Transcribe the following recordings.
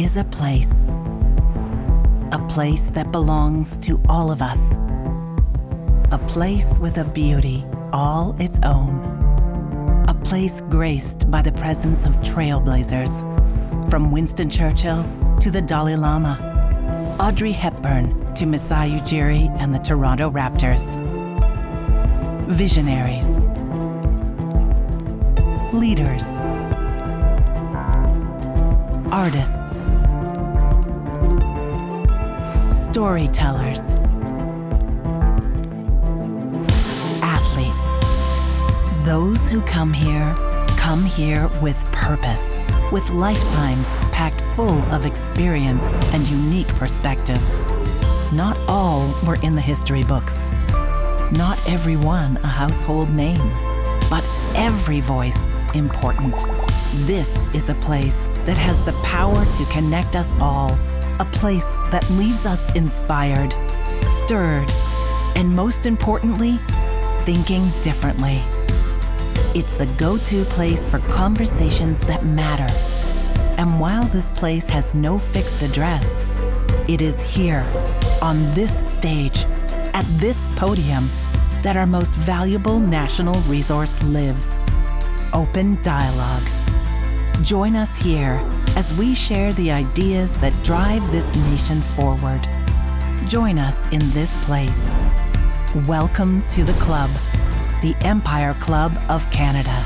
is a place that belongs to all of us, a place with a beauty all its own, a place graced by the presence of trailblazers, from Winston Churchill to the Dalai Lama, Audrey Hepburn to Masai Ujiri and the Toronto Raptors. Visionaries, leaders, artists, storytellers, athletes. Those who come here with purpose, with lifetimes packed full of experience and unique perspectives. Not all were in the history books. Not everyone a household name, but every voice important. This is a place that has the power to connect us all, a place that leaves us inspired, stirred, and most importantly, thinking differently. It's the go-to place for conversations that matter. And while this place has no fixed address, it is here, on this stage, at this podium, that our most valuable national resource lives: open dialogue. Join us here as we share the ideas that drive this nation forward. Join us in this place. Welcome to the club, the Empire Club of Canada.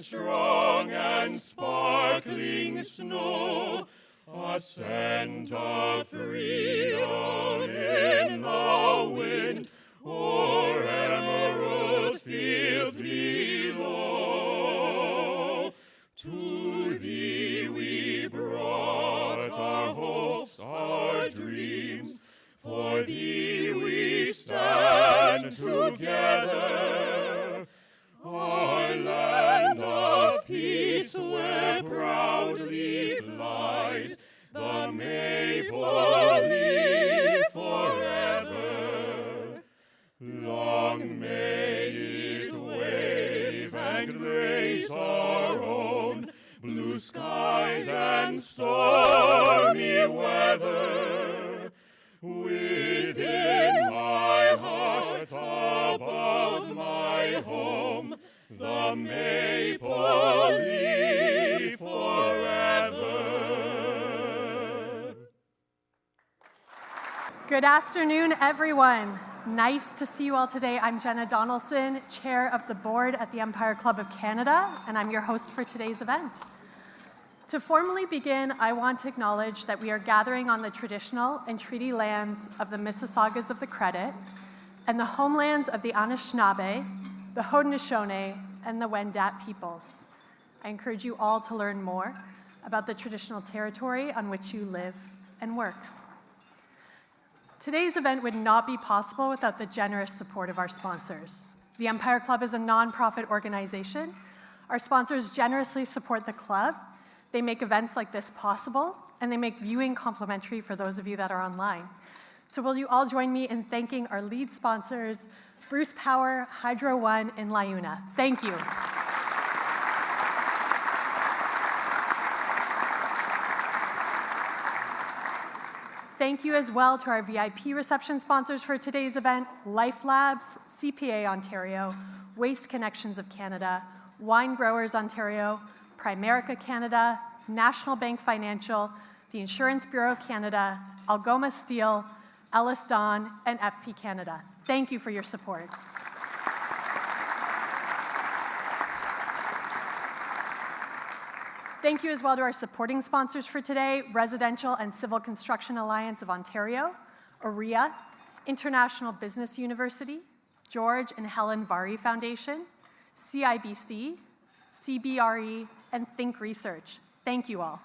Strong and sparkling snow, a scent of freedom in the wind, o'er emerald fields below. To thee we brought our hopes, our dreams, for thee we stand together. Our land of peace, where proudly flies the maple leaf forever. Long may it wave and grace our own blue skies and stormy weather. Within my heart, above my home, the maple leaf forever. Good afternoon, everyone. Nice to see you all today. I'm Jenna Donaldson, Chair of the Board at the Empire Club of Canada, and I'm your host for today's event. To formally begin, I want to acknowledge that we are gathering on the traditional and treaty lands of the Mississaugas of the Credit and the homelands of the Anishinaabe, the Haudenosaunee, and the Wendat peoples. I encourage you all to learn more about the traditional territory on which you live and work. Today's event would not be possible without the generous support of our sponsors. The Empire Club is a nonprofit organization. Our sponsors generously support the club. They make events like this possible, and they make viewing complimentary for those of you that are online. So will you all join me in thanking our lead sponsors, Bruce Power, Hydro One, and LiUNA. Thank you. Thank you as well to our VIP reception sponsors for today's event, Life Labs, CPA Ontario, Waste Connections of Canada, Wine Growers Ontario, Primerica Canada, National Bank Financial, the Insurance Bureau of Canada, Algoma Steel, Ellis Don, and FP Canada. Thank you for your support. Thank you as well to our supporting sponsors for today, Residential and Civil Construction Alliance of Ontario, OREA, International Business University, George and Helen Vary Foundation, CIBC, CBRE, and Think Research. Thank you all.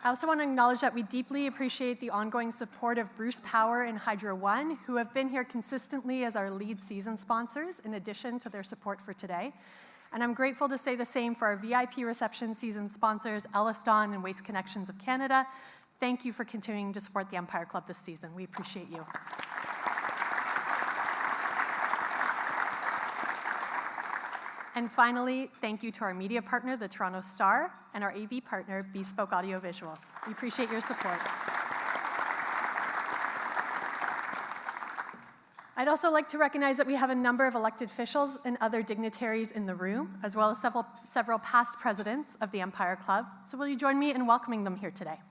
I also want to acknowledge that we deeply appreciate the ongoing support of Bruce Power and Hydro One, who have been here consistently as our lead season sponsors, in addition to their support for today. And I'm grateful to say the same for our VIP reception season sponsors, Ellis Don and Waste Connections of Canada. Thank you for continuing to support the Empire Club this season. We appreciate you. And finally, thank you to our media partner, the Toronto Star, and our AV partner, Bespoke Audiovisual. We appreciate your support. I'd also like to recognize that we have a number of elected officials and other dignitaries in the room, as well as several past presidents of the Empire Club. So will you join me in welcoming them here today?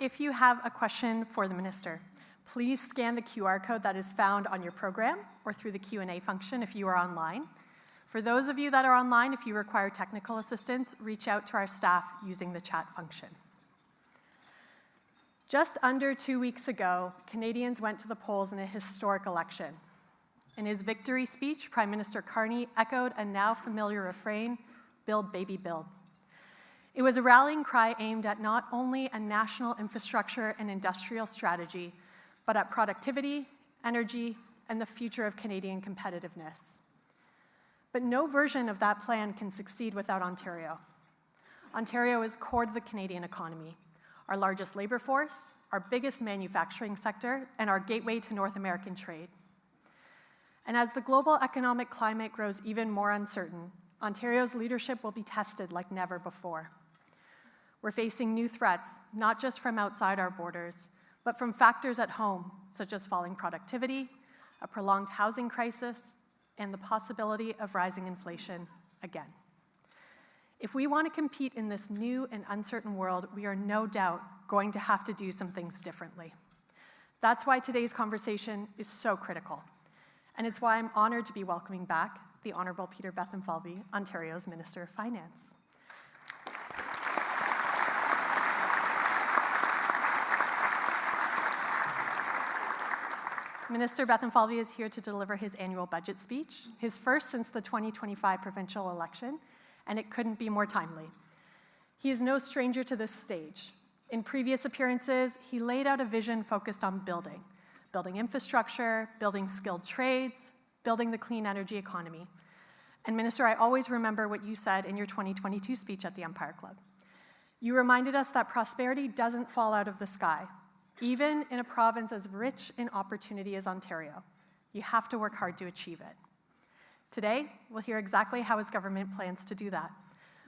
If you have a question for the minister, please scan the QR code that is found on your program or through the Q&A function if you are online. For those of you that are online, if you require technical assistance, reach out to our staff using the chat function. Just under 2 weeks ago, Canadians went to the polls in a historic election. In his victory speech, Prime Minister Carney echoed a now familiar refrain, "Build, baby, build." It was a rallying cry aimed at not only a national infrastructure and industrial strategy, but at productivity, energy, and the future of Canadian competitiveness. But no version of that plan can succeed without Ontario. Ontario is core to the Canadian economy, our largest labor force, our biggest manufacturing sector, and our gateway to North American trade. And as the global economic climate grows even more uncertain, Ontario's leadership will be tested like never before. We're facing new threats, not just from outside our borders, but from factors at home, such as falling productivity, a prolonged housing crisis, and the possibility of rising inflation again. If we want to compete in this new and uncertain world, we are no doubt going to have to do some things differently. That's why today's conversation is so critical. And it's why I'm honored to be welcoming back the Honourable Peter Bethlenfalvy, Ontario's Minister of Finance. Minister Bethlenfalvy is here to deliver his annual budget speech, his first since the 2025 provincial election, and it couldn't be more timely. He is no stranger to this stage. In previous appearances, he laid out a vision focused on building infrastructure, building skilled trades, building the clean energy economy. And Minister, I always remember what you said in your 2022 speech at the Empire Club. You reminded us that prosperity doesn't fall out of the sky. Even in a province as rich in opportunity as Ontario, you have to work hard to achieve it. Today, we'll hear exactly how his government plans to do that,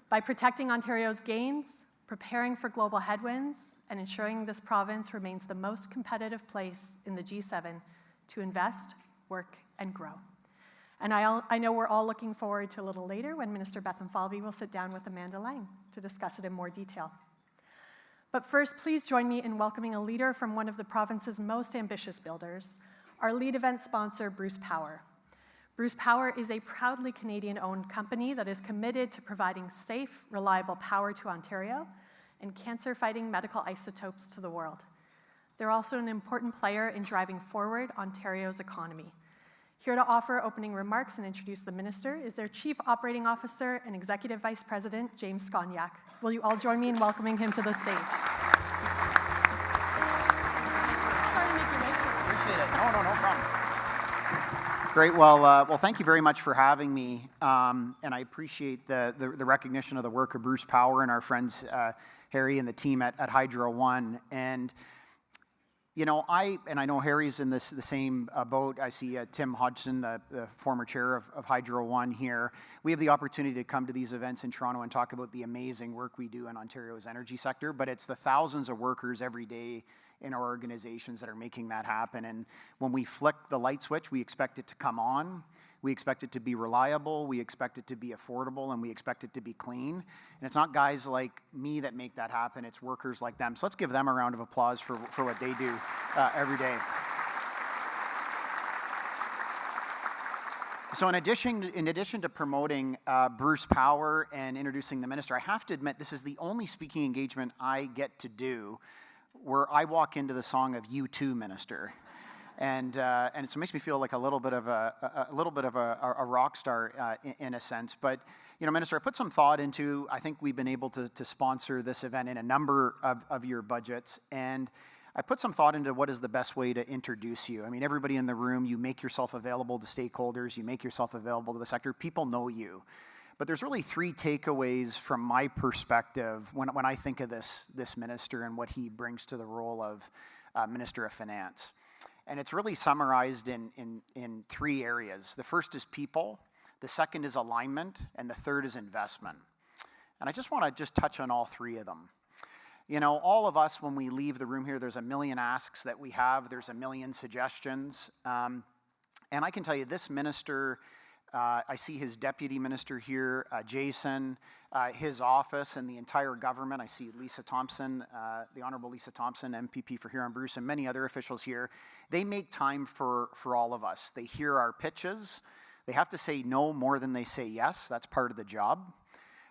by protecting Ontario's gains, preparing for global headwinds, and ensuring this province remains the most competitive place in the G7 to invest, work, and grow. And I know we're all looking forward to a little later when Minister Bethlenfalvy will sit down with Amanda Lang to discuss it in more detail. But first, please join me in welcoming a leader from one of the province's most ambitious builders, our lead event sponsor, Bruce Power. Bruce Power is a proudly Canadian-owned company that is committed to providing safe, reliable power to Ontario and cancer-fighting medical isotopes to the world. They're also an important player in driving forward Ontario's economy. Here to offer opening remarks and introduce the minister is their Chief Operating Officer and Executive Vice President, James Skonyak. Will you all join me in welcoming him to the stage? Appreciate it. No problem. Great. Well, thank you very much for having me, and I appreciate the recognition of the work of Bruce Power and our friends Harry and the team at Hydro One. And you know, I know Harry's in the same boat. I see Tim Hodgson, the former chair of Hydro One here. We have the opportunity to come to these events in Toronto and talk about the amazing work we do in Ontario's energy sector, but it's the thousands of workers every day in our organizations that are making that happen. And when we flick the light switch, we expect it to come on. We expect it to be reliable, we expect it to be affordable, and we expect it to be clean. And it's not guys like me that make that happen, it's workers like them. So let's give them a round of applause for what they do every day. So in addition to promoting Bruce Power and introducing the minister, I have to admit this is the only speaking engagement I get to do where I walk into the song of "You Too, Minister." And so it makes me feel like a little bit of a rock star in a sense. But you know, Minister, I put some thought into. I think we've been able to sponsor this event in a number of your budgets, and I put some thought into what is the best way to introduce you. I mean, everybody in the room, you make yourself available to stakeholders, you make yourself available to the sector. People know you. But there's really three takeaways from my perspective when I think of this minister and what he brings to the role of Minister of Finance. And it's really summarized in three areas. The first is people, the second is alignment, and the third is investment. And I just want to touch on all three of them. You know, all of us, when we leave the room here, there's a million asks that we have, there's a million suggestions. And I can tell you, this minister, I see his deputy minister here, Jason, his office and the entire government. I see Lisa Thompson, the Honourable Lisa Thompson, MPP for Huron-Bruce, and many other officials here. They make time for all of us. They hear our pitches. They have to say no more than they say yes. That's part of the job.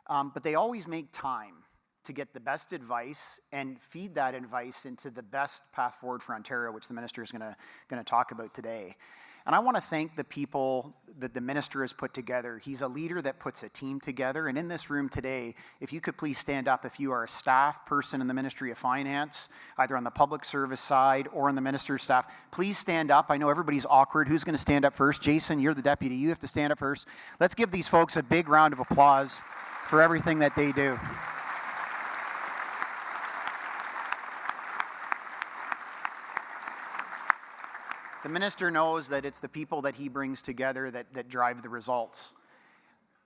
But they always make time to get the best advice and feed that advice into the best path forward for Ontario, which the minister is going to talk about today. And I want to thank the people that the minister has put together. He's a leader that puts a team together. And in this room today, if you could please stand up if you are a staff person in the Ministry of Finance, either on the public service side or on the minister's staff, please stand up. I know everybody's awkward. Who's going to stand up first? Jason, you're the deputy. You have to stand up first. Let's give these folks a big round of applause for everything that they do. The minister knows that it's the people that he brings together that drive the results.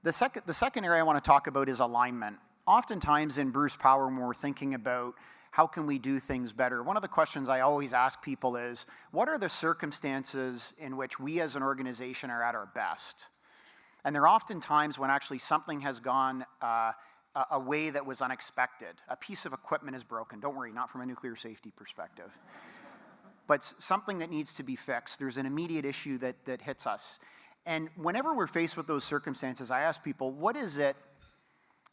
The second area I want to talk about is alignment. Oftentimes in Bruce Power, when we're thinking about how can we do things better, one of the questions I always ask people is, what are the circumstances in which we as an organization are at our best? And there are often times when actually something has gone a way that was unexpected. A piece of equipment is broken. Don't worry, not from a nuclear safety perspective. But something that needs to be fixed. There's an immediate issue that hits us. And whenever we're faced with those circumstances, I ask people, what is it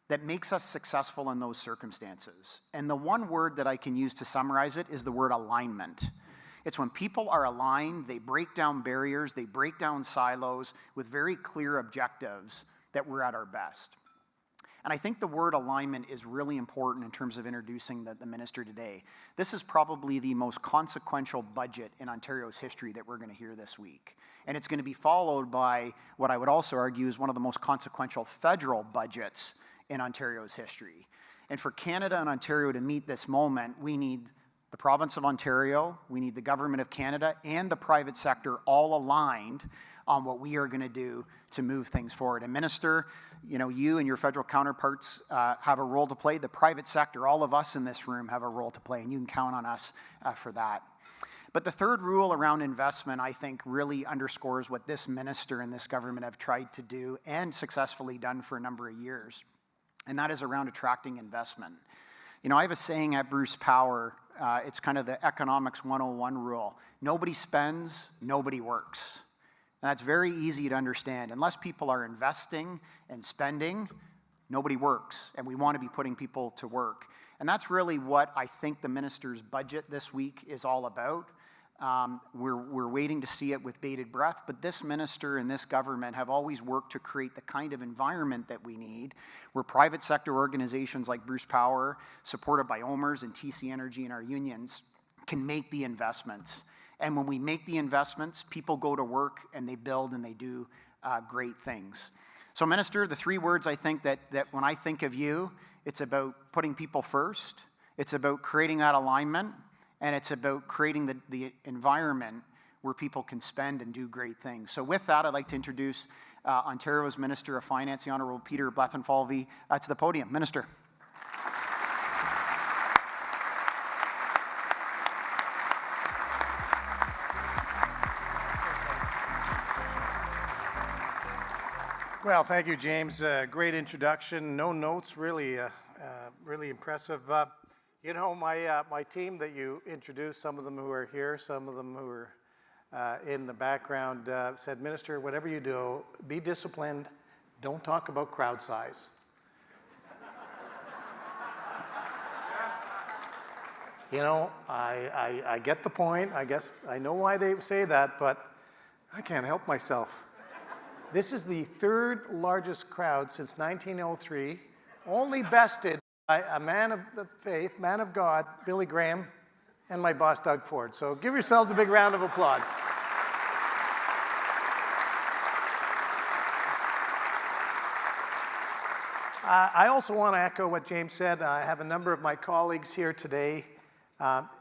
that makes us successful in those circumstances? And the one word that I can use to summarize it is the word alignment. It's when people are aligned, they break down barriers, they break down silos with very clear objectives that we're at our best. And I think the word alignment is really important in terms of introducing the minister today. This is probably the most consequential budget in Ontario's history that we're going to hear this week. And it's going to be followed by what I would also argue is one of the most consequential federal budgets in Ontario's history. And for Canada and Ontario to meet this moment, we need the province of Ontario, we need the government of Canada, and the private sector all aligned on what we are going to do to move things forward. And Minister, you know, you and your federal counterparts have a role to play. The private sector, all of us in this room have a role to play, and you can count on us for that. But the third rule around investment, I think, really underscores what this minister and this government have tried to do and successfully done for a number of years, and that is around attracting investment. You know, I have a saying at Bruce Power, it's kind of the economics 101 rule. Nobody spends, nobody works. And that's very easy to understand. Unless people are investing and spending, nobody works. And we want to be putting people to work. And that's really what I think the minister's budget this week is all about. We're waiting to see it with bated breath, but this minister and this government have always worked to create the kind of environment that we need, where private sector organizations like Bruce Power, supported by OMERS and TC Energy and our unions, can make the investments. And when we make the investments, people go to work and they build and they do great things. So, Minister, the three words I think that when I think of you, it's about putting people first, it's about creating that alignment, and it's about creating the environment where people can spend and do great things. So with that, I'd like to introduce Ontario's Minister of Finance, the Honourable Peter Bethlenfalvy, to the podium. Minister. Well, thank you, James. Great introduction. No notes, really impressive. You know, my team that you introduced, some of them who are here, some of them who are in the background, said, Minister, whatever you do, be disciplined. Don't talk about crowd size. You know, I get the point. I guess I know why they say that, but I can't help myself. This is the third largest crowd since 1903, only bested by a man of the faith, man of God, Billy Graham, and my boss, Doug Ford. So give yourselves a big round of applause. I also want to echo what James said. I have a number of my colleagues here today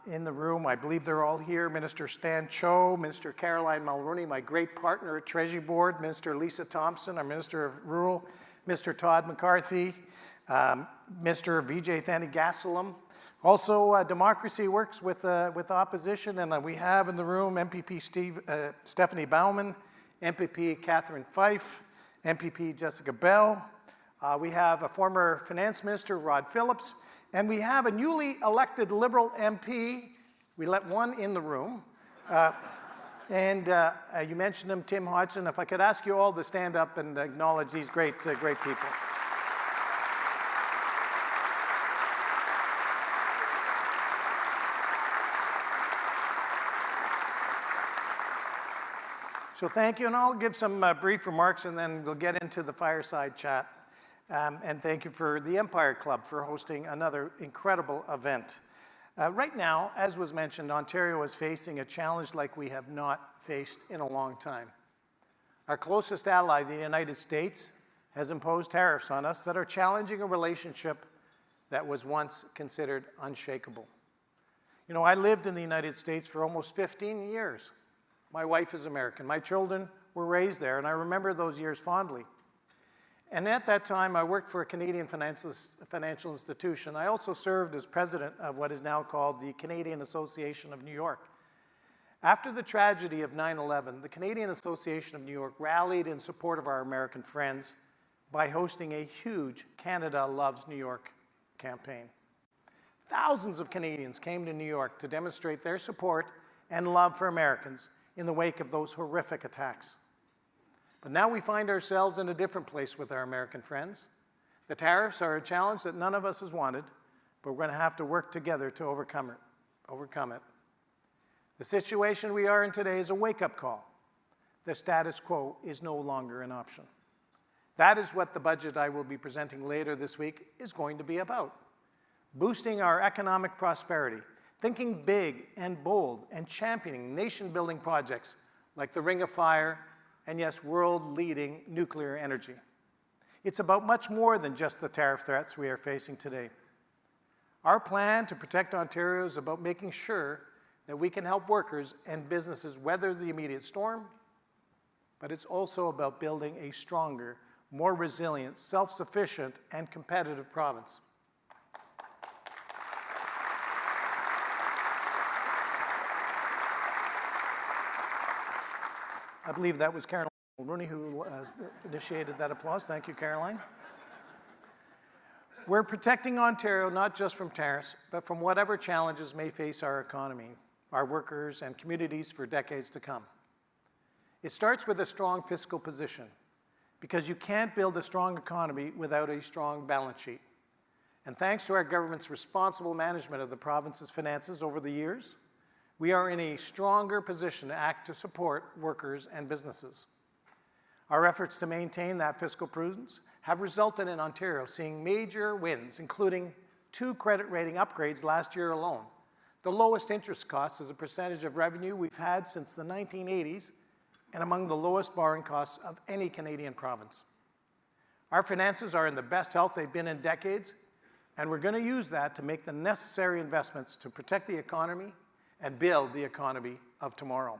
in the room. I believe they're all here. Minister Stan Cho, Minister Caroline Mulroney, my great partner at Treasury Board, Minister Lisa Thompson, our Minister of Rural, Mr. Todd McCarthy, Mr. Vijay Thanigasalam. Also, Democracy Works with opposition, and we have in the room MPP Stephanie Bauman, MPP Catherine Fife, MPP Jessica Bell. We have a former Finance Minister, Rod Phillips, and we have a newly elected Liberal MP. We let one in the room. You mentioned him, Tim Hodgson. If I could ask you all to stand up and acknowledge these great people. So thank you, and I'll give some brief remarks, and then we'll get into the fireside chat. And thank you for the Empire Club for hosting another incredible event. Right now, as was mentioned, Ontario is facing a challenge like we have not faced in a long time. Our closest ally, the United States, has imposed tariffs on us that are challenging a relationship that was once considered unshakable. You know, I lived in the United States for almost 15 years. My wife is American. My children were raised there, and I remember those years fondly. And at that time, I worked for a Canadian financial institution. I also served as president of what is now called the Canadian Association of New York. After the tragedy of 9/11, the Canadian Association of New York rallied in support of our American friends by hosting a huge Canada Loves New York campaign. Thousands of Canadians came to New York to demonstrate their support and love for Americans in the wake of those horrific attacks. But now we find ourselves in a different place with our American friends. The tariffs are a challenge that none of us has wanted, but we're going to have to work together to overcome it. The situation we are in today is a wake-up call. The status quo is no longer an option. That is what the budget I will be presenting later this week is going to be about. Boosting our economic prosperity, thinking big and bold, and championing nation-building projects like the Ring of Fire and, yes, world-leading nuclear energy. It's about much more than just the tariff threats we are facing today. Our plan to protect Ontario is about making sure that we can help workers and businesses weather the immediate storm, but it's also about building a stronger, more resilient, self-sufficient, and competitive province. I believe that was Caroline Mulroney who initiated that applause. Thank you, Caroline. We're protecting Ontario not just from tariffs, but from whatever challenges may face our economy, our workers, and communities for decades to come. It starts with a strong fiscal position, because you can't build a strong economy without a strong balance sheet. And thanks to our government's responsible management of the province's finances over the years, we are in a stronger position to act to support workers and businesses. Our efforts to maintain that fiscal prudence have resulted in Ontario seeing major wins, including 2 credit rating upgrades last year alone, the lowest interest costs as a percentage of revenue we've had since the 1980s, and among the lowest borrowing costs of any Canadian province. Our finances are in the best health they've been in decades, and we're going to use that to make the necessary investments to protect the economy and build the economy of tomorrow.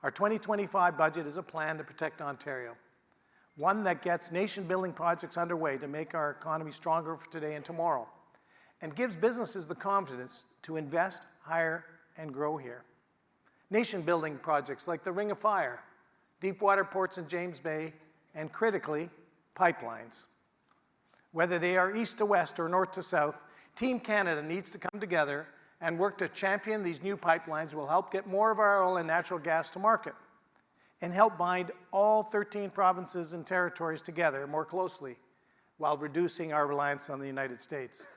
Our 2025 budget is a plan to protect Ontario, one that gets nation-building projects underway to make our economy stronger for today and tomorrow, and gives businesses the confidence to invest, hire, and grow here. Nation-building projects like the Ring of Fire, deep-water ports in James Bay, and critically, pipelines. Whether they are east to west or north to south, Team Canada needs to come together and work to champion these new pipelines will help get more of our oil and natural gas to market and help bind all 13 provinces and territories together more closely while reducing our reliance on the United States.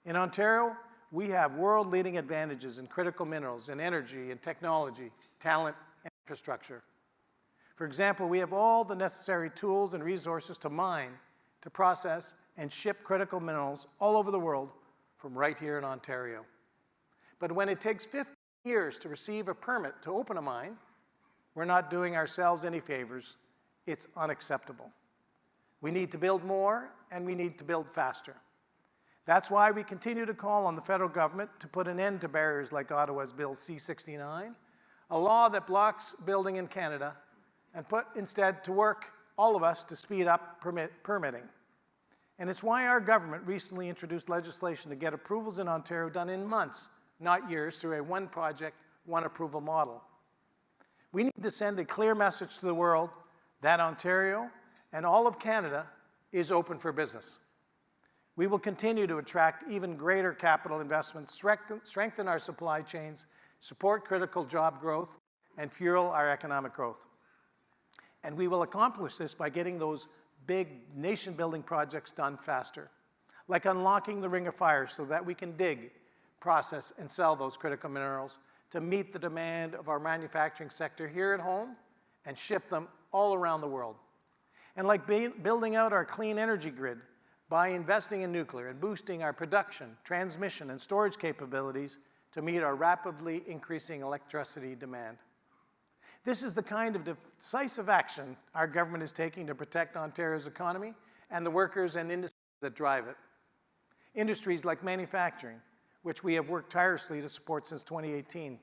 In Ontario, we have world-leading advantages in critical minerals, in energy, in technology, talent, and infrastructure. For example, we have all the necessary tools and resources to mine, to process, and ship critical minerals all over the world from right here in Ontario. But when it takes 15 years to receive a permit to open a mine, we're not doing ourselves any favors. It's unacceptable. We need to build more, and we need to build faster. That's why we continue to call on the federal government to put an end to barriers like Ottawa's Bill C-69, a law that blocks building in Canada, and put instead to work, all of us, to speed up permitting. And it's why our government recently introduced legislation to get approvals in Ontario done in months, not years, through a one project, one approval model. We need to send a clear message to the world that Ontario and all of Canada is open for business. We will continue to attract even greater capital investments, strengthen our supply chains, support critical job growth, and fuel our economic growth. And we will accomplish this by getting those big nation-building projects done faster, like unlocking the Ring of Fire so that we can dig, process, and sell those critical minerals to meet the demand of our manufacturing sector here at home and ship them all around the world. And like building out our clean energy grid by investing in nuclear and boosting our production, transmission, and storage capabilities to meet our rapidly increasing electricity demand. This is the kind of decisive action our government is taking to protect Ontario's economy and the workers and industries that drive it. Industries like manufacturing, which we have worked tirelessly to support since 2018,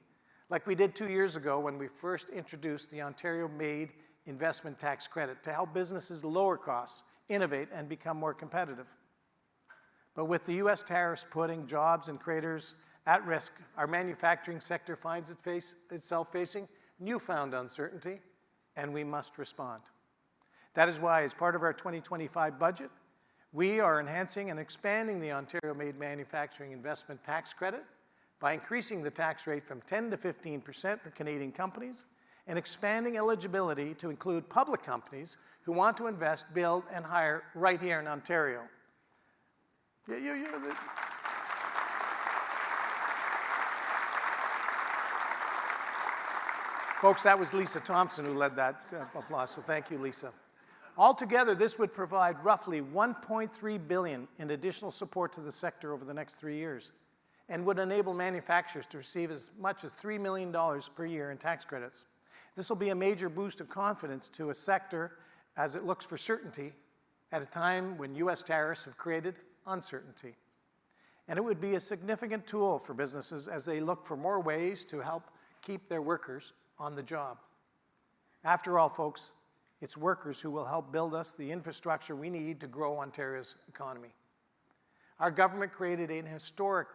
like we did 2 years ago when we first introduced the Ontario-made investment tax credit to help businesses lower costs, innovate, and become more competitive. But with the U.S. tariffs putting jobs and creators at risk, our manufacturing sector finds itself facing newfound uncertainty, and we must respond. That is why, as part of our 2025 budget, we are enhancing and expanding the Ontario-made manufacturing investment tax credit by increasing the tax rate from 10% to 15% for Canadian companies and expanding eligibility to include public companies who want to invest, build, and hire right here in Ontario. Folks, that was Lisa Thompson who led that applause, so thank you, Lisa. Altogether, this would provide roughly $1.3 billion in additional support to the sector over the next 3 years and would enable manufacturers to receive as much as $3 million per year in tax credits. This will be a major boost of confidence to a sector as it looks for certainty at a time when U.S. tariffs have created uncertainty. And it would be a significant tool for businesses as they look for more ways to help keep their workers on the job. After all, folks, it's workers who will help build us the infrastructure we need to grow Ontario's economy. Our government created an historic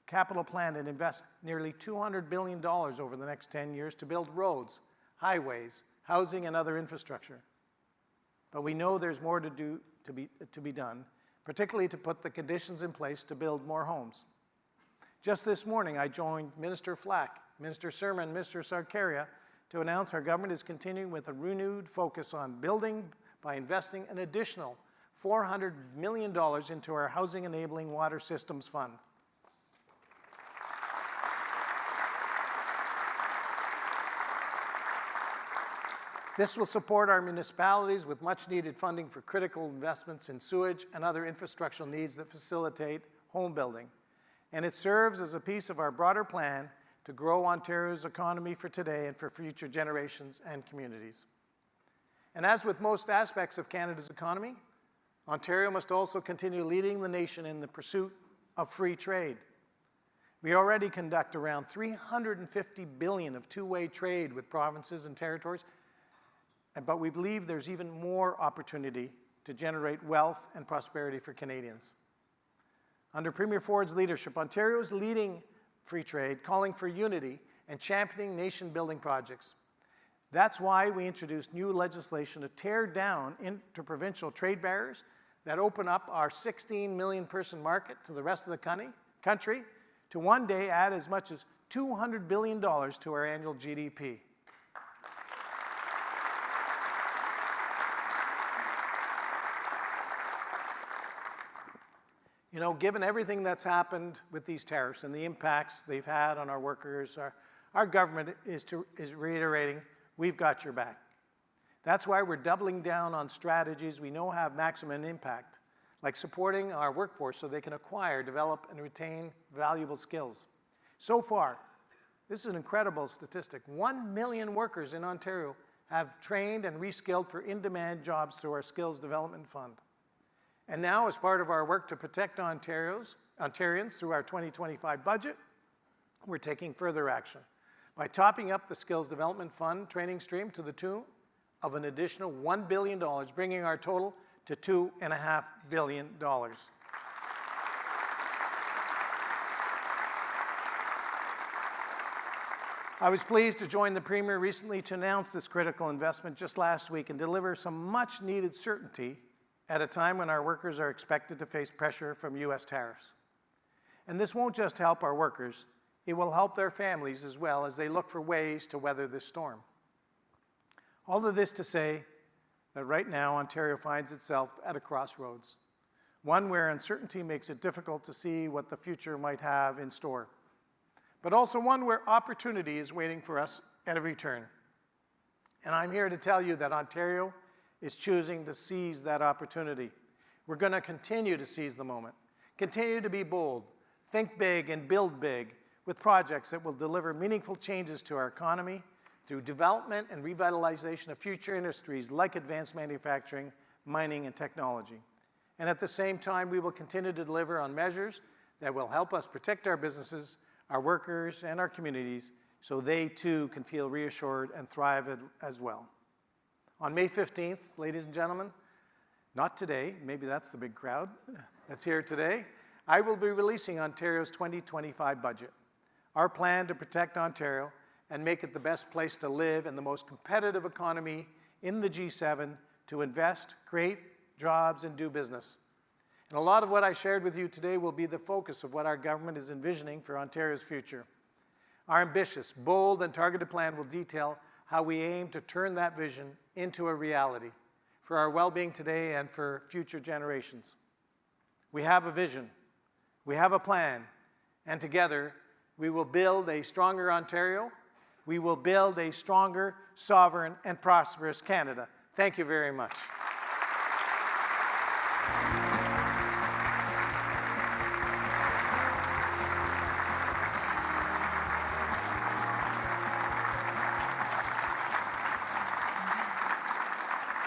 capital plan and invest nearly $200 billion over the next 10 years to build roads, highways, housing, and other infrastructure. But we know there's more to be done, particularly to put the conditions in place to build more homes. Just this morning, I joined Minister Flack, Minister Surma, and Minister Sarkaria to announce our government is continuing with a renewed focus on building by investing an additional $400 million into our Housing Enabling Water Systems Fund. This will support our municipalities with much-needed funding for critical investments in sewage and other infrastructural needs that facilitate home building. And it serves as a piece of our broader plan to grow Ontario's economy for today and for future generations and communities. And as with most aspects of Canada's economy, Ontario must also continue leading the nation in the pursuit of free trade. We already conduct around $350 billion of two-way trade with provinces and territories, but we believe there's even more opportunity to generate wealth and prosperity for Canadians. Under Premier Ford's leadership, Ontario is leading free trade, calling for unity and championing nation-building projects. That's why we introduced new legislation to tear down interprovincial trade barriers that open up our 16 million person market to the rest of the country to one day add as much as $200 billion to our annual GDP. You know, given everything that's happened with these tariffs and the impacts they've had on our workers, our government is reiterating, we've got your back. That's why we're doubling down on strategies we know have maximum impact, like supporting our workforce so they can acquire, develop, and retain valuable skills. So far, this is an incredible statistic. 1 million workers in Ontario have trained and reskilled for in-demand jobs through our Skills Development Fund. And now, as part of our work to protect Ontarians through our 2025 budget, we're taking further action by topping up the Skills Development Fund training stream to the tune of an additional $1 billion, bringing our total to $2.5 billion. I was pleased to join the Premier recently to announce this critical investment just last week and deliver some much-needed certainty at a time when our workers are expected to face pressure from U.S. tariffs. And this won't just help our workers, it will help their families as well as they look for ways to weather this storm. All of this to say that right now Ontario finds itself at a crossroads, one where uncertainty makes it difficult to see what the future might have in store, but also one where opportunity is waiting for us at every turn. And I'm here to tell you that Ontario is choosing to seize that opportunity. We're going to continue to seize the moment, continue to be bold, think big and build big with projects that will deliver meaningful changes to our economy through development and revitalization of future industries like advanced manufacturing, mining, and technology. And at the same time, we will continue to deliver on measures that will help us protect our businesses, our workers, and our communities so they too can feel reassured and thrive as well. On May 15th, ladies and gentlemen, not today, maybe that's the big crowd that's here today, I will be releasing Ontario's 2025 budget, our plan to protect Ontario and make it the best place to live and the most competitive economy in the G7 to invest, create jobs, and do business. And a lot of what I shared with you today will be the focus of what our government is envisioning for Ontario's future. Our ambitious, bold, and targeted plan will detail how we aim to turn that vision into a reality for our well-being today and for future generations. We have a vision, we have a plan, and together we will build a stronger Ontario. We will build a stronger, sovereign, and prosperous Canada. Thank you very much.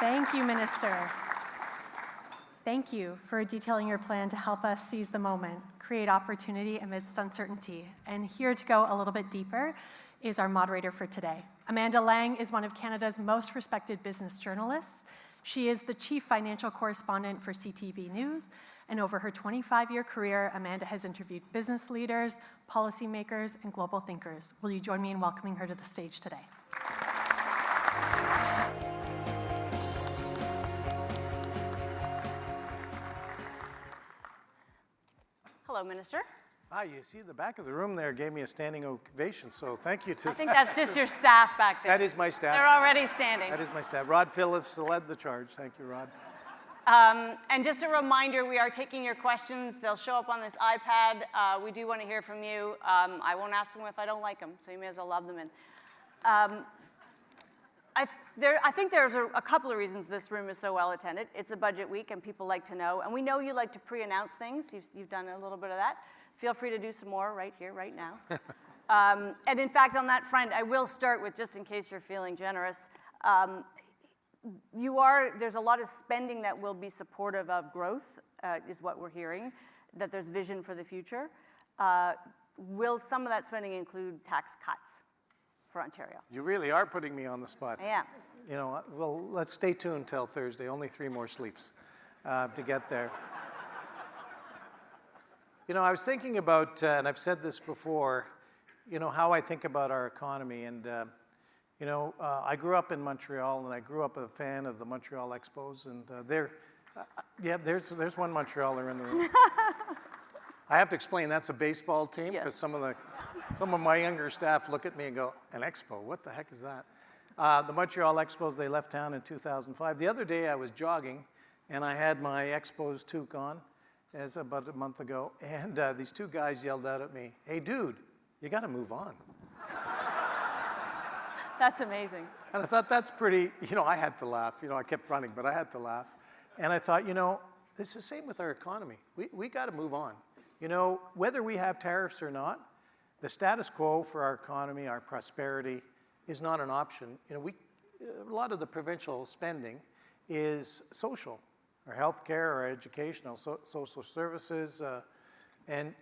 Thank you, Minister. Thank you for detailing your plan to help us seize the moment, create opportunity amidst uncertainty. And here to go a little bit deeper is our moderator for today. Amanda Lang is one of Canada's most respected business journalists. She is the chief financial correspondent for CTV News, and over her 25-year career, Amanda has interviewed business leaders, policymakers, and global thinkers. Will you join me in welcoming her to the stage today? Hello, Minister. Ah, you see, the back of the room there gave me a standing ovation, so thank you to... I think that's just your staff back there. That is my staff. They're already standing. That is my staff. Rod Phillips led the charge. Thank you, Rod. And just a reminder, we are taking your questions. They'll show up on this iPad. We do want to hear from you. I won't ask them if I don't like them, so you may as well lob them in. I think there's a couple of reasons this room is so well attended. It's a budget week, and people like to know. And we know you like to pre-announce things. You've done a little bit of that. Feel free to do some more right here, right now. And in fact, on that front, I will start with, just in case you're feeling generous, there's a lot of spending that will be supportive of growth, is what we're hearing, that there's vision for the future. Will some of that spending include tax cuts for Ontario? You really are putting me on the spot. I am. You know, well, let's stay tuned until Thursday. Only 3 more sleeps to get there. You know, I was thinking about, and I've said this before, you know, how I think about our economy. And, you know, I grew up in Montreal, and I grew up a fan of the Montreal Expos. And there's one Montrealer in the room. I have to explain, that's a baseball team, because some of my younger staff look at me and go, an Expo, what the heck is that? The Montreal Expos, they left town in 2005. The other day I was jogging, and I had my Expos toque on, as about a month ago, and these 2 guys yelled out at me, "Hey, dude, you got to move on." That's amazing. And I thought, that's pretty, you know, I had to laugh. You know, I kept running, but I had to laugh. And I thought, you know, it's the same with our economy. We got to move on. You know, whether we have tariffs or not, the status quo for our economy, our prosperity, is not an option. You know, a lot of the provincial spending is social. Our healthcare, our educational, social services, and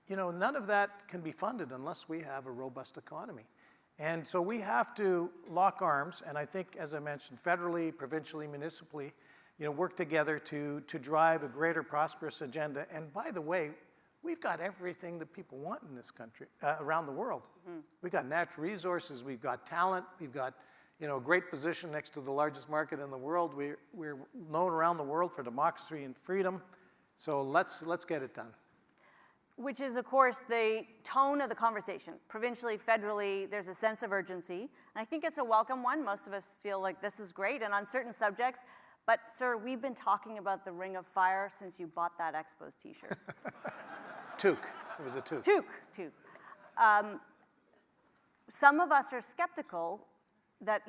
you know, none of that can be funded unless we have a robust economy. And so we have to lock arms, and I think, as I mentioned, federally, provincially, municipally, you know, work together to drive a greater prosperous agenda. And by the way, we've got everything that people want in this country, around the world. Mm-hmm. We've got natural resources, we've got talent, we've got, you know, a great position next to the largest market in the world. We're known around the world for democracy and freedom. So let's get it done. Which is, of course, the tone of the conversation. Provincially, federally, there's a sense of urgency. And I think it's a welcome one. Most of us feel like this is great, and on certain subjects. But, sir, we've been talking about the Ring of Fire since you bought that Expos t-shirt. Toque. It was a toque. Toque. Some of us are skeptical that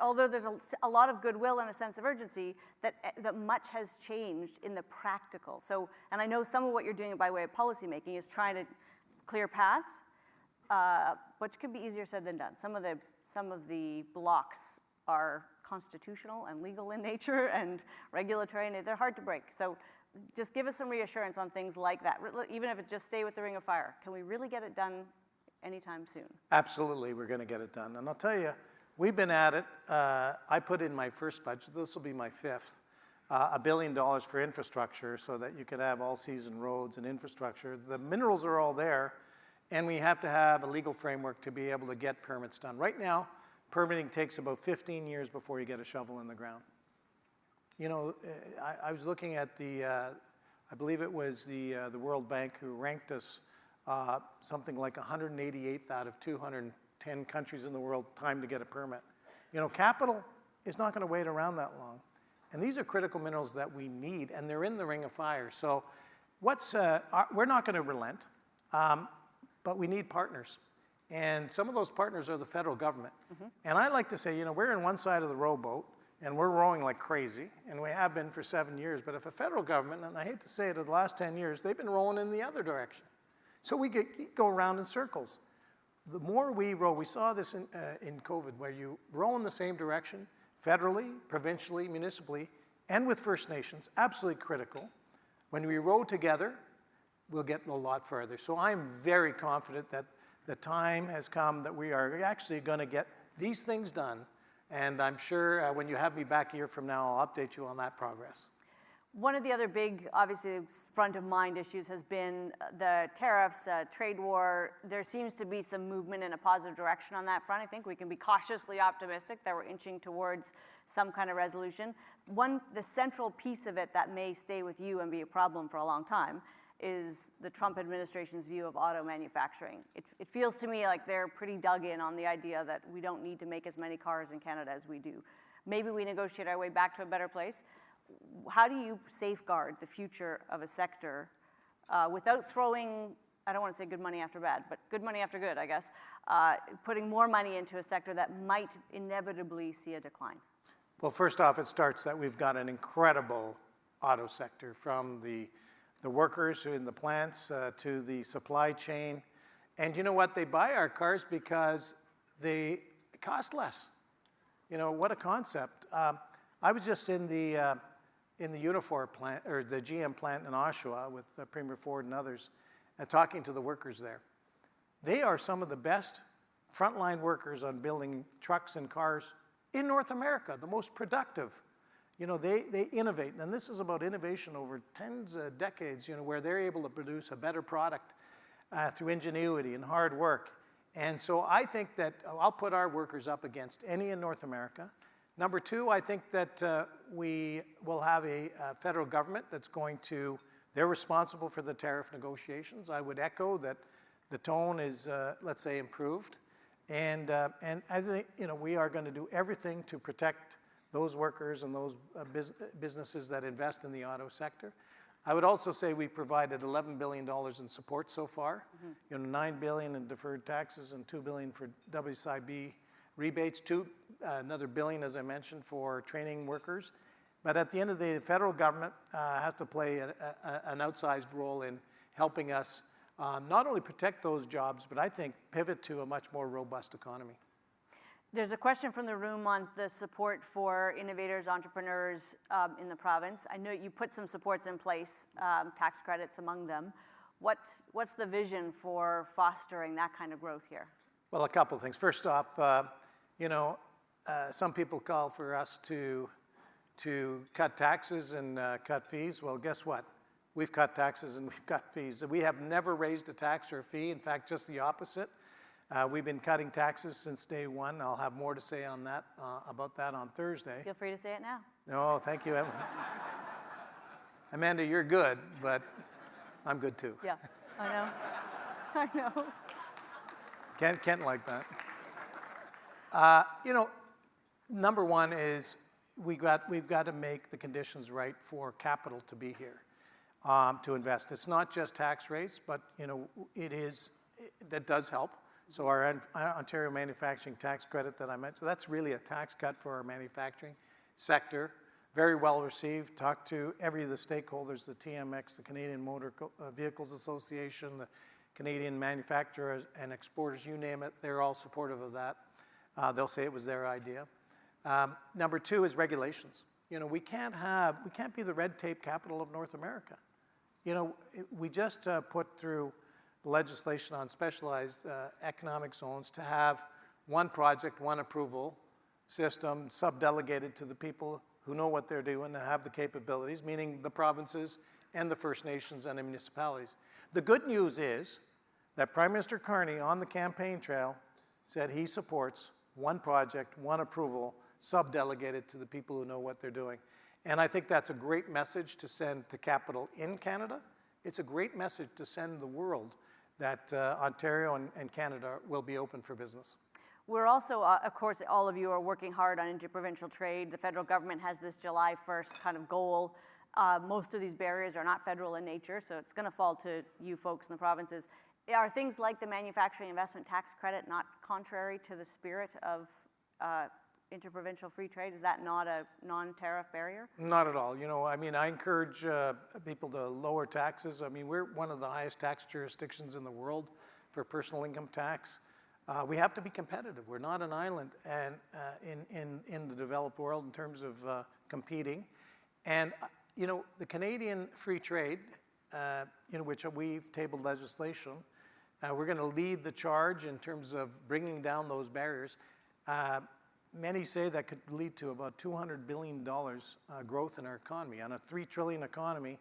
although there's a lot of goodwill and a sense of urgency, that much has changed in the practical. So, and I know some of what you're doing by way of policymaking is trying to clear paths, which can be easier said than done. Some of the blocks are constitutional and legal in nature and regulatory, and they're hard to break. So just give us some reassurance on things like that, even if it just stay with the Ring of Fire. Can we really get it done anytime soon? Absolutely, we're going to get it done. And I'll tell you, we've been at it. I put in my first budget, this will be my 5th, $1 billion for infrastructure so that you could have all-season roads and infrastructure. The minerals are all there, and we have to have a legal framework to be able to get permits done. Right now, permitting takes about 15 years before you get a shovel in the ground. You know, I was looking at I believe it was the World Bank who ranked us something like 188th out of 210 countries in the world time to get a permit. You know, capital is not going to wait around that long. And these are critical minerals that we need, and they're in the Ring of Fire. So we're not going to relent, but we need partners. And some of those partners are the federal government. Mm-hmm. And I like to say, you know, we're in one side of the rowboat, and we're rowing like crazy, and we have been for 7 years. But if a federal government, and I hate to say it, the last 10 years, they've been rowing in the other direction. So we go around in circles. The more we row, we saw this in COVID, where you row in the same direction, federally, provincially, municipally, and with First Nations, absolutely critical. When we row together, we'll get a lot further. So I'm very confident that the time has come that we are actually going to get these things done. And I'm sure when you have me back a year from now, I'll update you on that progress. One of the other big, obviously, front of mind issues has been the tariffs, trade war. There seems to be some movement in a positive direction on that front. I think we can be cautiously optimistic that we're inching towards some kind of resolution. The central piece of it that may stay with you and be a problem for a long time is the Trump administration's view of auto manufacturing. It feels to me like they're pretty dug in on the idea that we don't need to make as many cars in Canada as we do. Maybe we negotiate our way back to a better place. How do you safeguard the future of a sector without throwing, I don't want to say good money after bad, but good money after good, I guess, putting more money into a sector that might inevitably see a decline? Well, first off, it starts that we've got an incredible auto sector, from the workers who in the plants to the supply chain. And you know what? They buy our cars because they cost less. You know, what a concept. I was just in the Unifor plant, or the GM plant in Oshawa with Premier Ford and others, talking to the workers there. They are some of the best frontline workers on building trucks and cars in North America, the most productive. You know, they innovate, and this is about innovation over tens of decades, you know, where they're able to produce a better product through ingenuity and hard work. And so I think that I'll put our workers up against any in North America. Number two, I think that we will have a federal government that's they're responsible for the tariff negotiations. I would echo that the tone is, let's say, improved. And I think, you know, we are going to do everything to protect those workers and those businesses that invest in the auto sector. I would also say we provided $11 billion in support so far. You know, $9 billion in deferred taxes and $2 billion for WSIB rebates, another $1 billion, as I mentioned, for training workers. But at the end of the day, the federal government has to play an outsized role in helping us not only protect those jobs, but I think pivot to a much more robust economy. There's a question from the room on the support for innovators, entrepreneurs in the province. I know you put some supports in place, tax credits among them. What's the vision for fostering that kind of growth here? Well, a couple of things. First off, you know, some people call for us to cut taxes and cut fees. Well, guess what? We've cut taxes and we've cut fees. We have never raised a tax or a fee. In fact, just the opposite. We've been cutting taxes since day one. I'll have more to say on that, about that on Thursday. Feel free to say it now. No, thank you, Amanda, you're good, but I'm good too. Yeah, I know. I know. Can't like that. You know, number one is we've got to make the conditions right for capital to be here, to invest. It's not just tax rates, but you know, that does help. So our Ontario manufacturing tax credit that I mentioned, that's really a tax cut for our manufacturing sector. Very well received. Talked to every of the stakeholders, the TMX, the Canadian Motor Vehicles Association, the Canadian manufacturers and exporters, you name it, they're all supportive of that. They'll say it was their idea. Number two is regulations. You know, we can't be the red tape capital of North America. You know, we just put through legislation on specialized economic zones to have one project, one approval system sub-delegated to the people who know what they're doing and have the capabilities, meaning the provinces and the First Nations and the municipalities. The good news is that Prime Minister Carney on the campaign trail said he supports one project, one approval, sub-delegated to the people who know what they're doing. And I think that's a great message to send to capital in Canada. It's a great message to send the world that Ontario and Canada will be open for business. We're also, of course, all of you are working hard on interprovincial trade. The federal government has this July 1st kind of goal. Most of these barriers are not federal in nature, so it's going to fall to you folks in the provinces. Are things like the manufacturing investment tax credit not contrary to the spirit of interprovincial free trade? Is that not a non-tariff barrier? Not at all. You know, I mean, I encourage people to lower taxes. I mean, we're one of the highest tax jurisdictions in the world for personal income tax. We have to be competitive. We're not an island and in the developed world in terms of competing. And, you know, the Canadian free trade, you know, which we've tabled legislation, we're going to lead the charge in terms of bringing down those barriers. Many say that could lead to about $200 billion growth in our economy. On a $3 trillion economy,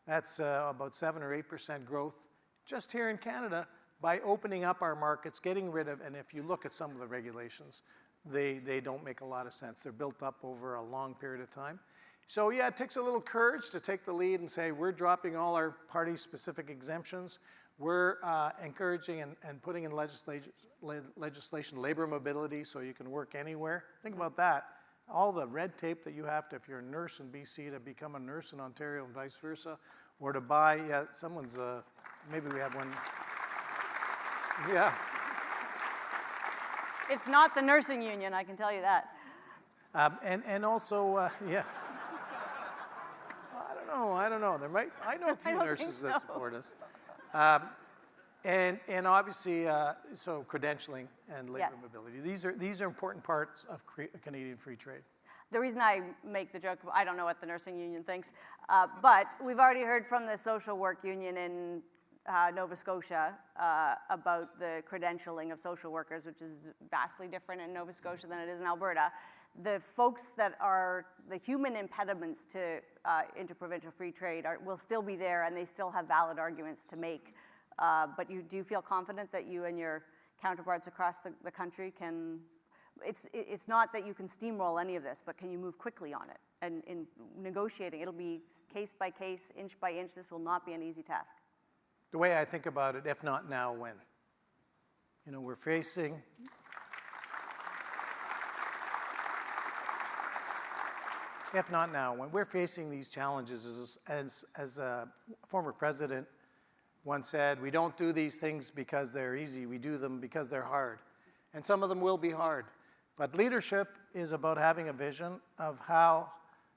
that's about 7 or 8% growth just here in Canada by opening up our markets, getting rid of, and if you look at some of the regulations, they don't make a lot of sense. They're built up over a long period of time. So yeah, it takes a little courage to take the lead and say, we're dropping all our party-specific exemptions. We're encouraging and putting in legislation labor mobility so you can work anywhere. Think about that. All the red tape that you have to, if you're a nurse in BC, to become a nurse in Ontario and vice versa, or to buy, yeah, someone's, maybe we have one. Yeah. It's not the nursing union, I can tell you that. And also, yeah. I don't know. I know a few nurses that support us. And obviously, so credentialing and labor mobility. These are important parts of Canadian free trade. The reason I make the joke, I don't know what the nursing union thinks, but we've already heard from the social work union in Nova Scotia about the credentialing of social workers, which is vastly different in Nova Scotia than it is in Alberta. The folks that are the human impediments to interprovincial free trade will still be there, and they still have valid arguments to make. But do you feel confident that you and your counterparts across the country can, it's not that you can steamroll any of this, but can you move quickly on it? And in negotiating, it'll be case by case, inch by inch. This will not be an easy task. The way I think about it, if not now, when? You know, we're facing, if not now, when we're facing these challenges, as a former president once said, we don't do these things because they're easy, we do them because they're hard. And some of them will be hard. But leadership is about having a vision of how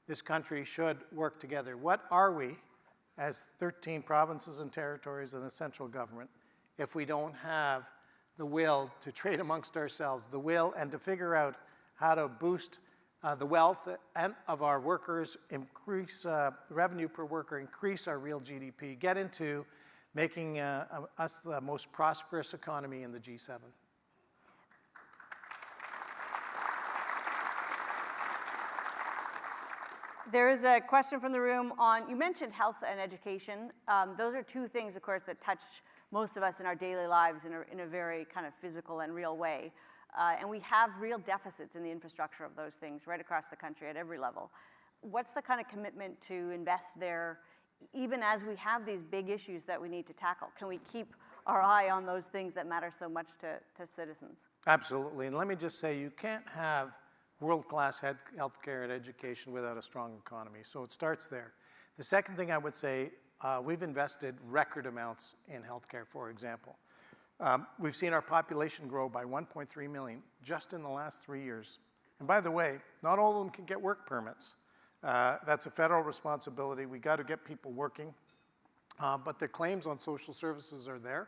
this country should work together. What are we, as 13 provinces and territories and the central government, if we don't have the will to trade amongst ourselves, the will and to figure out how to boost the wealth of our workers, increase revenue per worker, increase our real GDP, get into making us the most prosperous economy in the G7. There is a question from the room on, you mentioned health and education. Those are two things, of course, that touch most of us in our daily lives in a very kind of physical and real way. And we have real deficits in the infrastructure of those things right across the country at every level. What's the kind of commitment to invest there, even as we have these big issues that we need to tackle? Can we keep our eye on those things that matter so much to citizens? Absolutely. And let me just say, you can't have world-class healthcare and education without a strong economy. So it starts there. The second thing I would say, we've invested record amounts in healthcare, for example. We've seen our population grow by 1.3 million just in the last 3 years. And by the way, not all of them can get work permits. That's a federal responsibility. We got to get people working. But the claims on social services are there.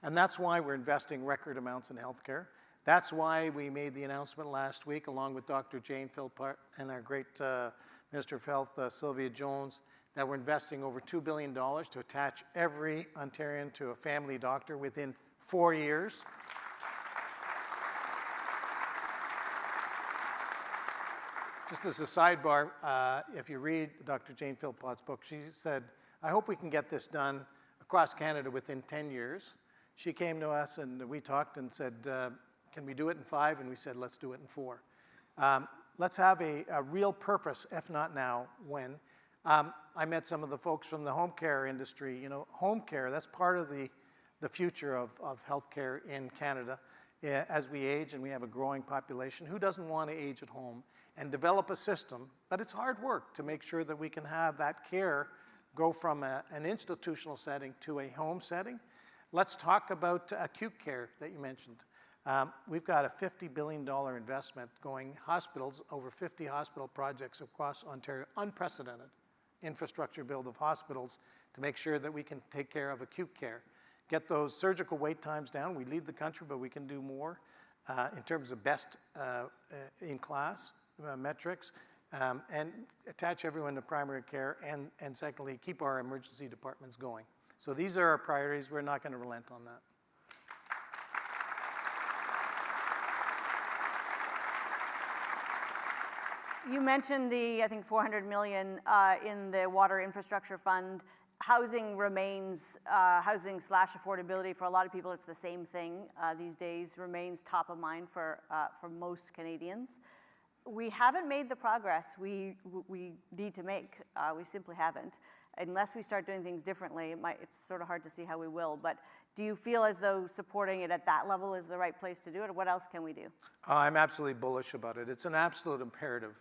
And that's why we're investing record amounts in healthcare. That's why we made the announcement last week, along with Dr. Jane Philpott and our great Minister of Health, Sylvia Jones, that we're investing over $2 billion to attach every Ontarian to a family doctor within 4 years. Just as a sidebar, if you read Dr. Jane Philpott's book, she said, I hope we can get this done across Canada within 10 years. She came to us and we talked and said, can we do it in 5? And we said, let's do it in 4. Let's have a real purpose, if not now, when. I met some of the folks from the home care industry. You know, home care, that's part of the future of healthcare in Canada. As we age and we have a growing population, who doesn't want to age at home and develop a system? But it's hard work to make sure that we can have that care go from an institutional setting to a home setting. Let's talk about acute care that you mentioned. We've got a $50 billion investment going hospitals, over 50 hospital projects across Ontario, unprecedented infrastructure build of hospitals to make sure that we can take care of acute care. Get those surgical wait times down. We lead the country, but we can do more in terms of best in class metrics, and attach everyone to primary care, and secondly, keep our emergency departments going. So these are our priorities. We're not going to relent on that. You mentioned the, I think, $400 million in the Water Infrastructure Fund. Housing remains, housing/affordability, for a lot of people, it's the same thing these days, remains top of mind for most Canadians. we haven't made the progress we need to make. We simply haven't. Unless we start doing things differently, it's sort of hard to see how we will. But do you feel as though supporting it at that level is the right place to do it? Or what else can we do? I'm absolutely bullish about it. It's an absolute imperative.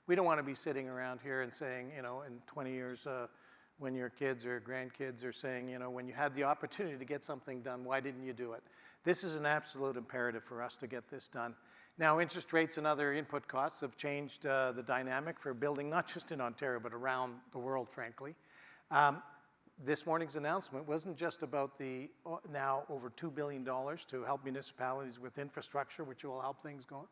We don't want to be sitting around here and saying, in 20 years, when your kids or grandkids are saying, when you had the opportunity to get something done, why didn't you do it? This is an absolute imperative for us to get this done. Now, interest rates and other input costs have changed the dynamic for building, not just in Ontario, but around the world, frankly. This morning's announcement wasn't just about the now over $2 billion to help municipalities with infrastructure, which will help things go,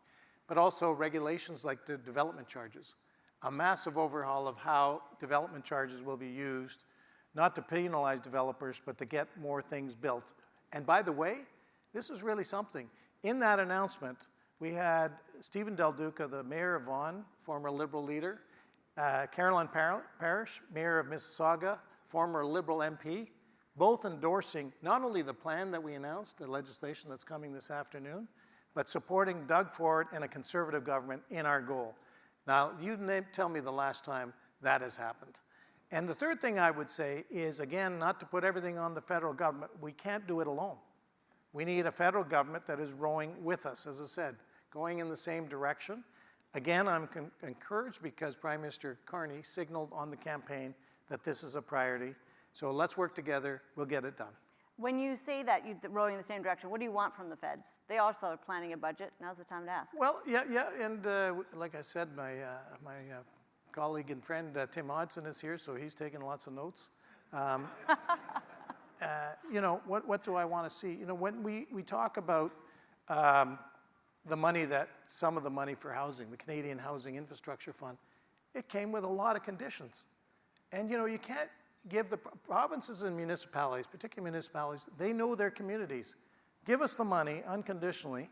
but also regulations like the development charges. A massive overhaul of how development charges will be used, not to penalize developers, but to get more things built. And by the way, this is really something. In that announcement, we had Stephen Del Duca, the mayor of Vaughan, former Liberal leader, Caroline Parrish, mayor of Mississauga, former Liberal MP, both endorsing not only the plan that we announced, the legislation that's coming this afternoon, but supporting Doug Ford and a Conservative government in our goal. Now, you tell me the last time that has happened. And the third thing I would say is, again, not to put everything on the federal government. We can't do it alone. We need a federal government that is rowing with us, as I said, going in the same direction. Again, I'm encouraged because Prime Minister Carney signaled on the campaign that this is a priority. So let's work together. We'll get it done. When you say that you're rowing in the same direction, what do you want from the feds? They also are planning a budget. Now's the time to ask. Well, yeah, and like I said, my colleague and friend Tim Hodson is here, so he's taking lots of notes. What do I want to see? When we talk about the money some of the money for housing, the Canadian Housing Infrastructure Fund, it came with a lot of conditions. And, you can't give the provinces and municipalities, particularly municipalities, they know their communities. Give us the money unconditionally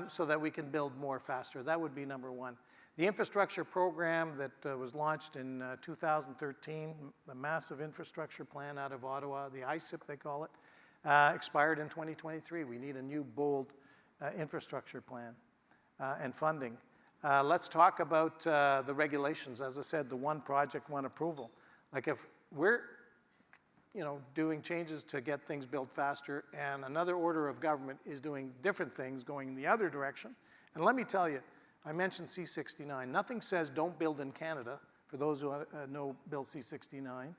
so that we can build more faster. That would be number one. The infrastructure program that was launched in 2013, the massive infrastructure plan out of Ottawa, the ISIP they call it, expired in 2023. We need a new, bold infrastructure plan and funding. Let's talk about the regulations. As I said, the one project, one approval. Like if we're doing changes to get things built faster and another order of government is doing different things going in the other direction. And let me tell you, I mentioned C-69. Nothing says don't build in Canada, for those who know Bill C-69.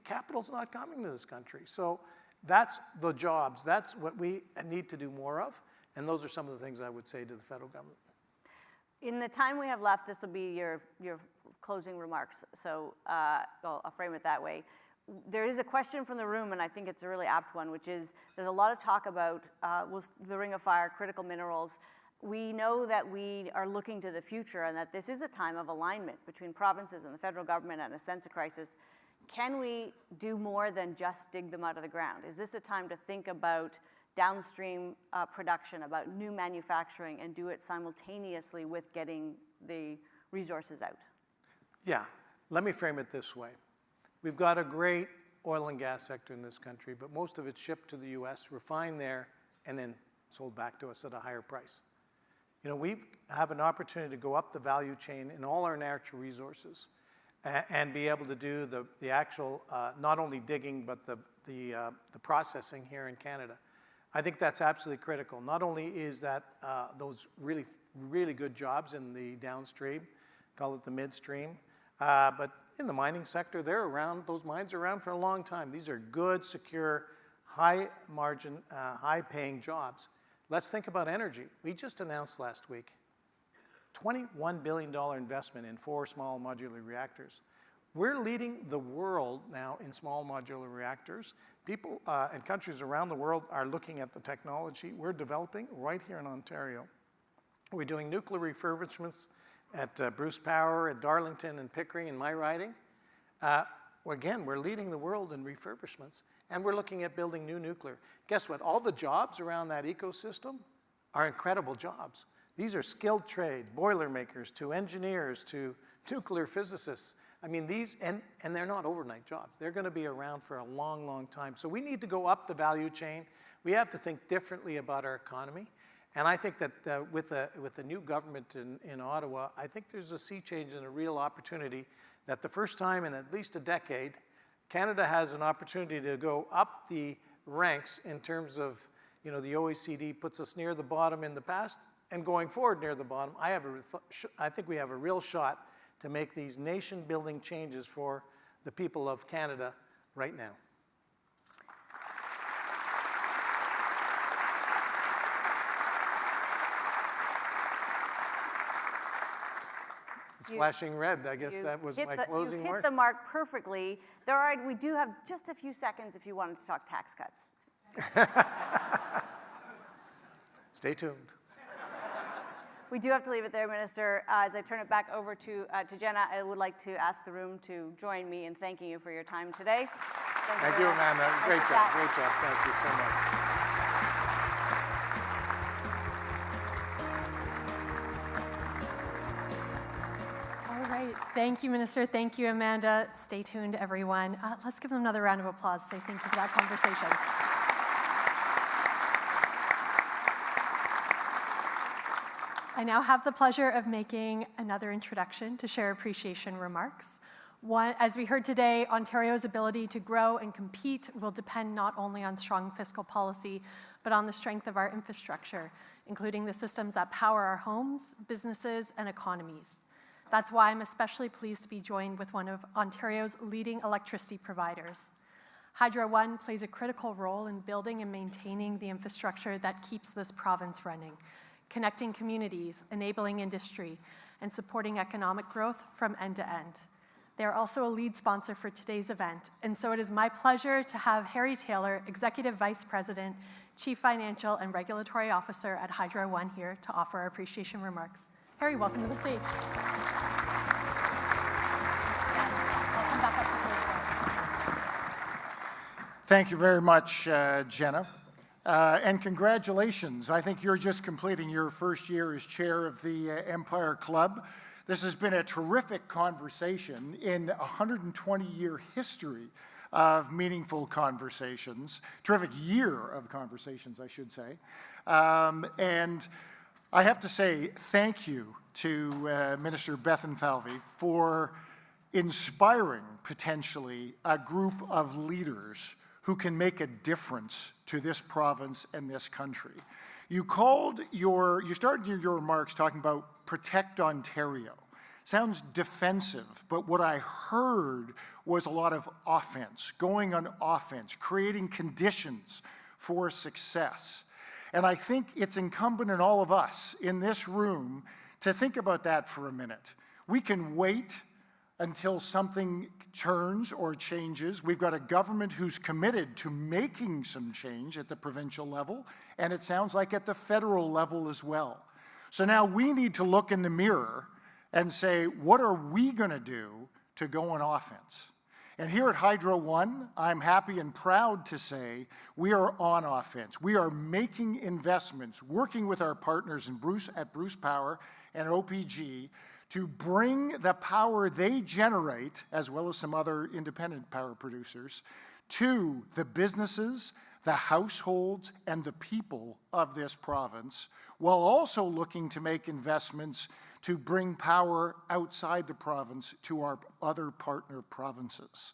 Capital's not coming to this country. So that's the jobs. That's what we need to do more of. And those are some of the things I would say to the federal government. In the time we have left, this will be your closing remarks. So I'll frame it that way. There is a question from the room, and I think it's a really apt one, which is there's a lot of talk about the Ring of Fire, critical minerals. We know that we are looking to the future and that this is a time of alignment between provinces and the federal government and a sense of crisis. Can we do more than just dig them out of the ground? Is this a time to think about downstream production, about new manufacturing, and do it simultaneously with getting the resources out? Yeah, let me frame it this way. We've got a great oil and gas sector in this country, but most of it's shipped to the US, refined there, and then sold back to us at a higher price. We have an opportunity to go up the value chain in all our natural resources and be able to do the actual, not only digging, but the processing here in Canada. I think that's absolutely critical. Not only is that those really, really good jobs in the downstream, call it the midstream, but in the mining sector, those mines are around for a long time. These are good, secure, high margin, high paying jobs. Let's think about energy. We just announced last week $21 billion investment in 4 small modular reactors. We're leading the world now in small modular reactors. People and countries around the world are looking at the technology we're developing right here in Ontario. We're doing nuclear refurbishments at Bruce Power, at Darlington and Pickering in my riding. Again, we're leading the world in refurbishments, and we're looking at building new nuclear. Guess what? All the jobs around that ecosystem are incredible jobs. These are skilled trades, boilermakers to engineers to nuclear physicists. I mean, and they're not overnight jobs. They're going to be around for a long, long time. So we need to go up the value chain. We have to think differently about our economy. And I think that with the new government in Ottawa, I think there's a sea change and a real opportunity that the first time in at least a decade, Canada has an opportunity to go up the ranks in terms of, the OECD puts us near the bottom in the past, and going forward near the bottom, I think we have a real shot to make these nation-building changes for the people of Canada right now. It's flashing red. I guess that was my closing You mark. hit the mark perfectly. We do have just a few seconds if you wanted to talk tax cuts. Stay tuned. We do have to leave it there, Minister. As I turn it back over to Jenna, I would like to ask the room to join me in thanking you for your time today. Thank you, Amanda. Great job. Great job. Thank you so much. All right. Thank you, Minister. Thank you, Amanda. Stay tuned, everyone. Let's give them another round of applause. Say thank you for that conversation. I now have the pleasure of making another introduction to share appreciation remarks. One, as we heard today, Ontario's ability to grow and compete will depend not only on strong fiscal policy, but on the strength of our infrastructure, including the systems that power our homes, businesses, and economies. That's why I'm especially pleased to be joined with one of Ontario's leading electricity providers. Hydro One plays a critical role in building and maintaining the infrastructure that keeps this province running, connecting communities, enabling industry, and supporting economic growth from end to end. They are also a lead sponsor for today's event, and so it is my pleasure to have Harry Taylor, Executive Vice President, Chief Financial and Regulatory Officer at Hydro One, here to offer our appreciation remarks. Harry, welcome to the stage. Welcome back up to the podium. Thank you very much, Jenna. And congratulations. I think you're just completing your first year as chair of the Empire Club. This has been a terrific conversation in a 120-year history of meaningful conversations, terrific year of conversations, I should say. And I have to say thank you to Minister Bethlenfalvy for inspiring, potentially, a group of leaders who can make a difference to this province and this country. You started your remarks talking about protect Ontario. Sounds defensive, but what I heard was a lot of offense, going on offense, creating conditions for success. And I think it's incumbent on all of us in this room to think about that for a minute. We can wait until something turns or changes. We've got a government who's committed to making some change at the provincial level, and it sounds like at the federal level as well. So now we need to look in the mirror and say, what are we going to do to go on offense? And here at Hydro One, I'm happy and proud to say we are on offense. We are making investments, working with our partners at Bruce Power and OPG to bring the power they generate, as well as some other independent power producers, to the businesses, the households, and the people of this province, while also looking to make investments to bring power outside the province to our other partner provinces.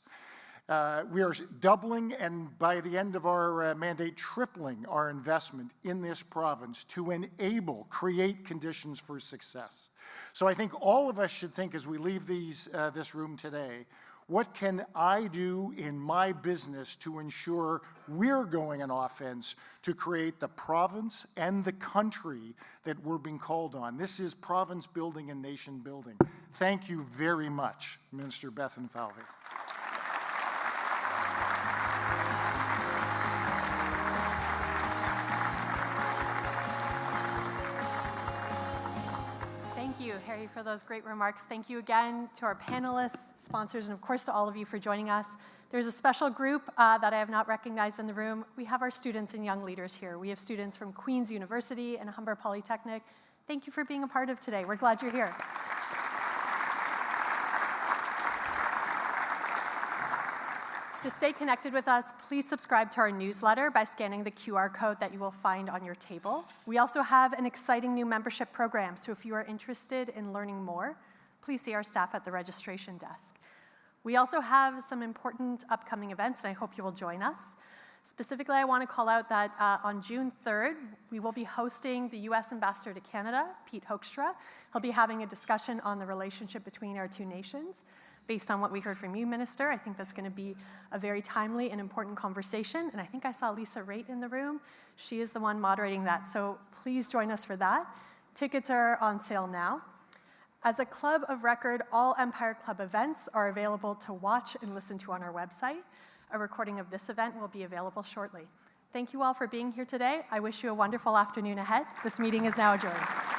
We are doubling, and by the end of our mandate, tripling our investment in this province to create conditions for success. So I think all of us should think as we leave this room today, what can I do in my business to ensure we're going on offense to create the province and the country that we're being called on? This is province building and nation building. Thank you very much, Minister Bethlenfalvy. Thank you, Harry, for those great remarks. Thank you again to our panelists, sponsors, and of course to all of you for joining us. There's a special group that I have not recognized in the room. We have our students and young leaders here. We have students from Queen's University and Humber Polytechnic. Thank you for being a part of today. We're glad you're here. To stay connected with us, please subscribe to our newsletter by scanning the QR code that you will find on your table. We also have an exciting new membership program, so if you are interested in learning more, please see our staff at the registration desk. We also have some important upcoming events, and I hope you will join us. Specifically, I want to call out that on June 3rd, we will be hosting the U.S. Ambassador to Canada, Pete Hoekstra. He'll be having a discussion on the relationship between our two nations. Based on what we heard from you, Minister, I think that's going to be a very timely and important conversation, and I think I saw Lisa Raitt in the room. She is the one moderating that, so please join us for that. Tickets are on sale now. As a club of record, all Empire Club events are available to watch and listen to on our website. A recording of this event will be available shortly. Thank you all for being here today. I wish you a wonderful afternoon ahead. This meeting is now adjourned.